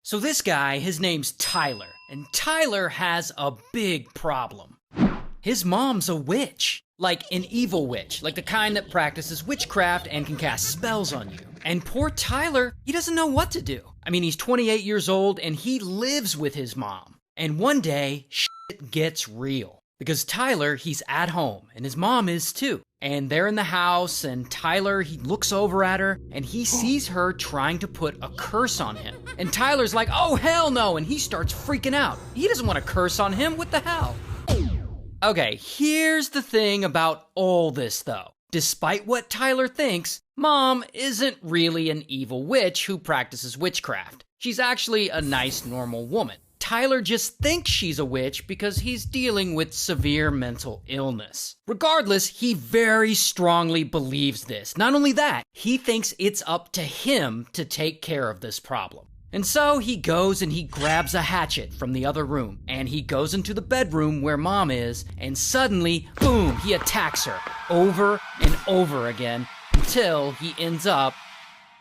So this guy, his name's Tyler, and Tyler has a big problem. His mom's a witch. Like an evil witch, like the kind that practices witchcraft and can cast spells on you. And poor Tyler, he doesn't know what to do. I mean, he's 28 years old and he lives with his mom. And one day, shit gets real. Because Tyler, he's at home, and his mom is too. And they're in the house, and Tyler, he looks over at her, and he sees her trying to put a curse on him. And Tyler's like, oh, hell no, and he starts freaking out. He doesn't want to curse on him, what the hell? Okay, here's the thing about all this, though. Despite what Tyler thinks, Mom isn't really an evil witch who practices witchcraft. She's actually a nice, normal woman. Tyler just thinks she's a witch because he's dealing with severe mental illness. Regardless, he very strongly believes this. Not only that, he thinks it's up to him to take care of this problem. And so he goes and he grabs a hatchet from the other room, and he goes into the bedroom where Mom is, and suddenly, boom, he attacks her over and over again until he ends up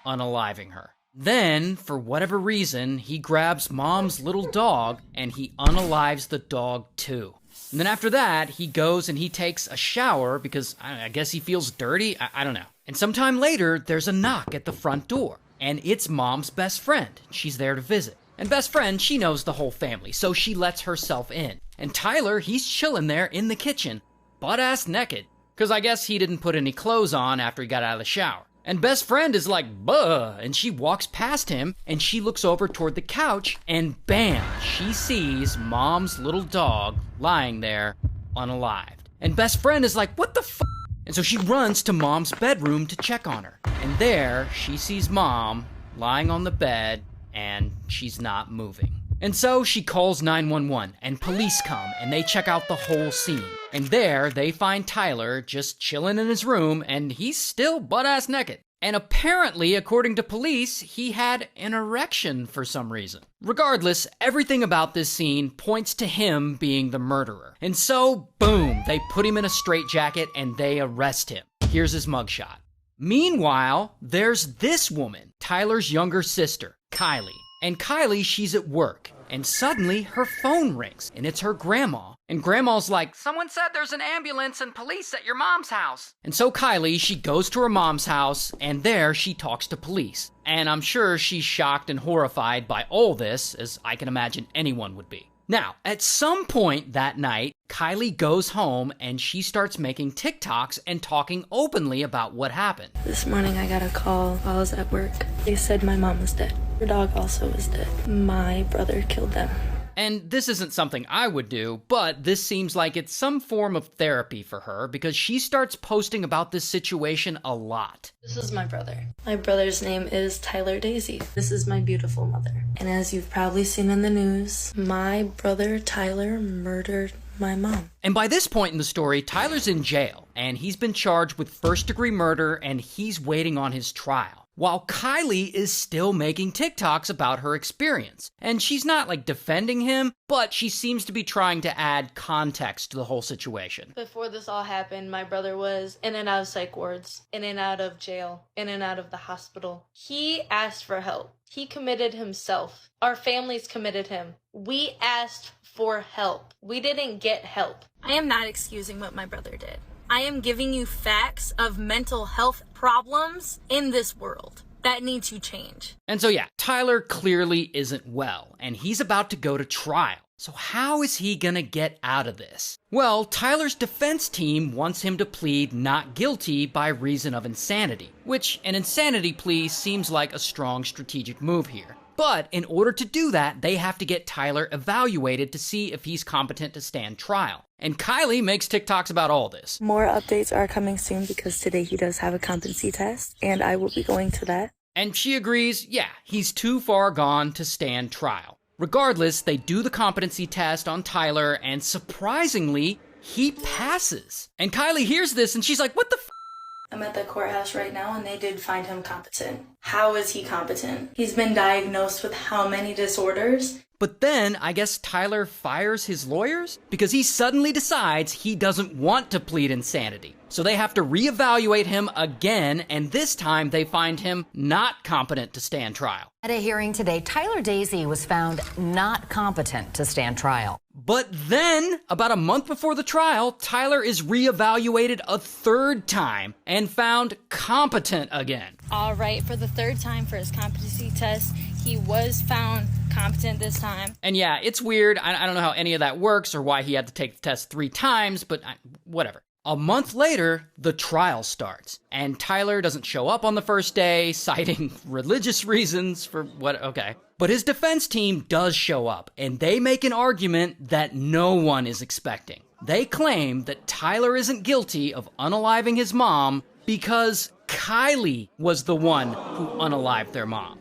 unaliving her. Then, for whatever reason, he grabs Mom's little dog and he unalives the dog too. And then after that, he goes and he takes a shower because I guess he feels dirty, I don't know. And sometime later, there's a knock at the front door. And it's Mom's best friend. She's there to visit. And best friend, she knows the whole family, so she lets herself in. And Tyler, he's chilling there in the kitchen, butt-ass naked, because I guess he didn't put any clothes on after he got out of the shower. And best friend is like, buh, and she walks past him, and she looks over toward the couch, and bam, she sees Mom's little dog lying there, unalived. And best friend is like, what the f***? And so she runs to Mom's bedroom to check on her. And there, she sees Mom lying on the bed, and she's not moving. And so she calls 911, and police come, and they check out the whole scene. And there, they find Tyler just chilling in his room, and he's still butt-ass naked. And apparently, according to police, he had an erection for some reason. Regardless, everything about this scene points to him being the murderer. And so, boom, they put him in a straitjacket and they arrest him. Here's his mugshot. Meanwhile, there's this woman, Tyler's younger sister, Kylie. And Kylie, she's at work. And suddenly, her phone rings, and it's her grandma. And grandma's like, someone said there's an ambulance and police at your mom's house. And so Kylie, she goes to her mom's house, and there she talks to police. And I'm sure she's shocked and horrified by all this, as I can imagine anyone would be. Now, at some point that night, Kylie goes home and she starts making TikToks and talking openly about what happened. This morning I got a call while I was at work. They said my mom was dead. Her dog also was dead. My brother killed them. And this isn't something I would do, but this seems like it's some form of therapy for her because she starts posting about this situation a lot. This is my brother. My brother's name is Tyler Daisy. This is my beautiful mother. And as you've probably seen in the news, my brother Tyler murdered my mom. And by this point in the story, Tyler's in jail, and he's been charged with first-degree murder, and he's waiting on his trial. While Kylie is still making TikToks about her experience. And she's not like defending him, but she seems to be trying to add context to the whole situation. Before this all happened, my brother was in and out of psych wards, in and out of jail, in and out of the hospital. He asked for help. He committed himself. Our families committed him. We asked for help. We didn't get help. I am not excusing what my brother did. I am giving you facts of mental health problems in this world that need to change. And so yeah, Tyler clearly isn't well, and he's about to go to trial. So how is he gonna get out of this? Well, Tyler's defense team wants him to plead not guilty by reason of insanity, which an insanity plea seems like a strong strategic move here. But in order to do that, they have to get Tyler evaluated to see if he's competent to stand trial. And Kylie makes TikToks about all this. More updates are coming soon because today he does have a competency test, and I will be going to that. And she agrees, yeah, he's too far gone to stand trial. Regardless, they do the competency test on Tyler, and surprisingly, he passes. And Kylie hears this, and she's like, what the f***? I'm at the courthouse right now, and they did find him competent. How is he competent? He's been diagnosed with how many disorders? But then, I guess Tyler fires his lawyers? Because he suddenly decides he doesn't want to plead insanity. So they have to reevaluate him again, and this time they find him not competent to stand trial. At a hearing today, Tyler Daisy was found not competent to stand trial. But then, about a month before the trial, Tyler is reevaluated a third time and found competent again. All right, for the third time for his competency test, he was found competent this time. And yeah, it's weird. I don't know how any of that works or why he had to take the test 3 times, but whatever. A month later, the trial starts, and Tyler doesn't show up on the first day, citing religious reasons for okay. But his defense team does show up, and they make an argument that no one is expecting. They claim that Tyler isn't guilty of unaliving his mom because Kylie was the one who unalived their mom.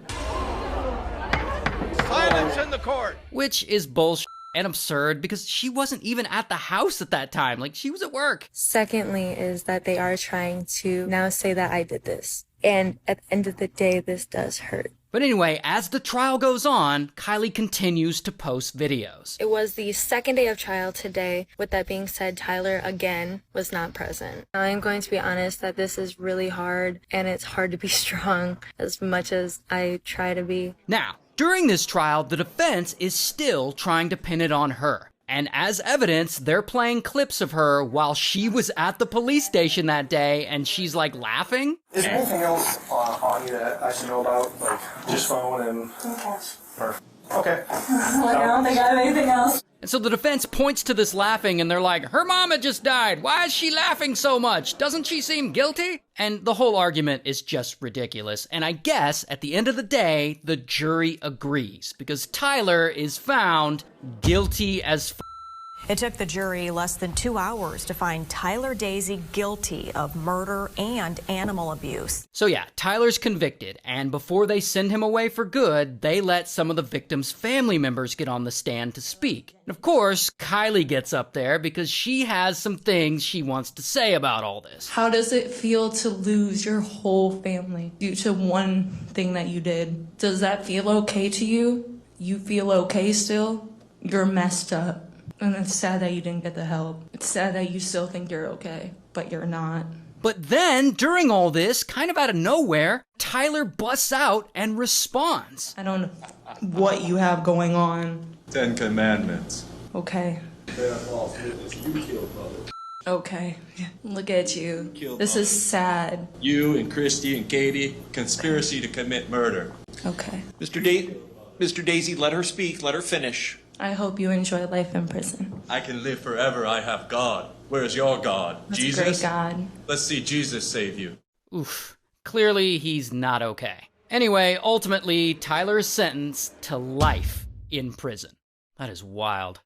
Silence in the court! Which is bullshit and absurd because she wasn't even at the house at that time. Like, she was at work. Secondly is that they are trying to now say that I did this. And at the end of the day, this does hurt. But anyway, as the trial goes on, Kylie continues to post videos. It was the second day of trial today. With that being said, Tyler, again, was not present. I'm going to be honest that this is really hard, and it's hard to be strong as much as I try to be. Now, during this trial, the defense is still trying to pin it on her. And as evidence, they're playing clips of her while she was at the police station that day, and she's like laughing. Is there anything else on you that I should know about? Like just phone and... Perfect. Okay. I don't think I have anything else. And so the defense points to this laughing, and they're like, her mama just died. Why is she laughing so much? Doesn't she seem guilty? And the whole argument is just ridiculous. And I guess at the end of the day, the jury agrees because Tyler is found guilty as f. It took the jury less than 2 hours to find Tyler Daisy guilty of murder and animal abuse. So yeah, Tyler's convicted, and before they send him away for good, they let some of the victims' family members get on the stand to speak. And of course, Kylie gets up there because she has some things she wants to say about all this. How does it feel to lose your whole family due to one thing that you did? Does that feel okay to you? You feel okay still? You're messed up. And it's sad that you didn't get the help. It's sad that you still think you're okay, but you're not. But then, during all this, kind of out of nowhere, Tyler busts out and responds. I don't know what you have going on. 10 Commandments. Okay. Okay. Look at you. This is sad. You and Christy and Katie, conspiracy to commit murder. Okay. Mr. Daisy, let her speak. Let her finish. I hope you enjoy life in prison. I can live forever. I have God. Where's your God? That's Jesus? a great God. Let's see Jesus save you. Oof. Clearly, he's not okay. Anyway, ultimately, Tyler is sentenced to life in prison. That is wild.